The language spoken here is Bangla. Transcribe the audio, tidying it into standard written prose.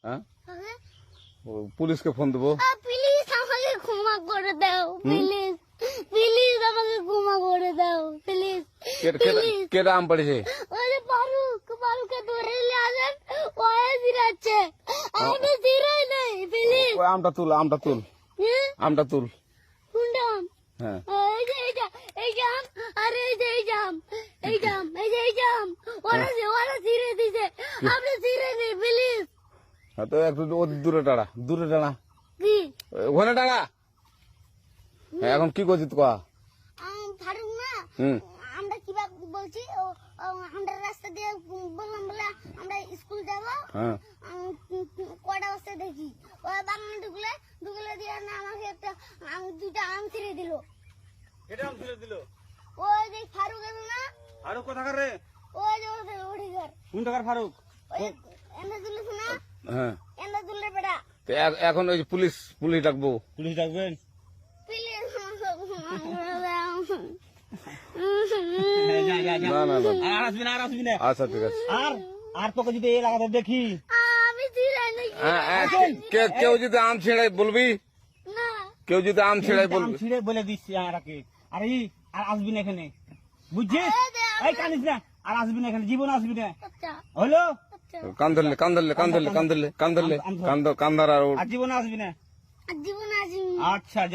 হ্যাঁ কাকে? পুলিশকে ফোন দেবো। প্লিজ আমাকে ক্ষমা করে দাও, প্লিজ প্লিজ আমাকে ক্ষমা করে দাও, প্লিজ প্লিজ। কেটা আম পড়েছে? ওই যে ফারুককে ধরে নিয়ে আসেন, ও জিরাচ্ছে, আমি জিরাই নাই, প্লিজ। ওই আমটা তুল, আমটা তুল, আমটা তুল। কোনটা আম? হ্যাঁ এই যে এই যে আম, আরে এই যে এই যে আম, এই যে আম, এই যে এই যে আম, ওরা জিরে দিছে, আপনি জিরে নেই, প্লিজ। হ্যাঁ, তো একটু দূরে টাড়া, দূরে টাড়া, কি ওখানে টাড়া। হ্যাঁ, এখন কি করছিস কয়া? ফারুক না, হুম আমরা কিভাবে বলছি, আমরা রাস্তা দিয়ে বললাম বলে আমরা স্কুল যাব, হ্যাঁ কয়টা বস্তা দেখি, ওই বাগানে ঢুকলে দিয়ে না আমাকে দুইটা আম ছিঁড়ে দিল। এটা আম ছিঁড়ে দিল? ওই যে ফারুক এলো না, ফারুক কোথাকার রে? ওই যে ওড়িঘর, কোন টাকার ফারুক? ওই এনে তুলিস না, হ্যাঁ। এনে তুললে বেটা, তো এখন ওই যে পুলিশ ডাকবো। পুলিশ ডাকবেন? প্লিজ না না না, আর আসবি না, আর আসবি না। আচ্ছা ঠিক আছে। আর তোকে যদি এই এলাকাতে দেখি, আমি ছিঁড়াই নাকি? কেউ যদি আম ছিঁড়াই বলবি, না কেউ যদি আম ছিঁড়াই আম বলবি। ছিঁড়ে বলে দিচ্ছি আরাকে, আর আসবি না এখানে, বুঝছিস? এই কানিস না, আর আসবি না এখানে, জীবন আসবি না, আচ্ছা হলো? আচ্ছা, কান্দার আর আর জীবন আসবি না। জীবন আসি। আচ্ছা।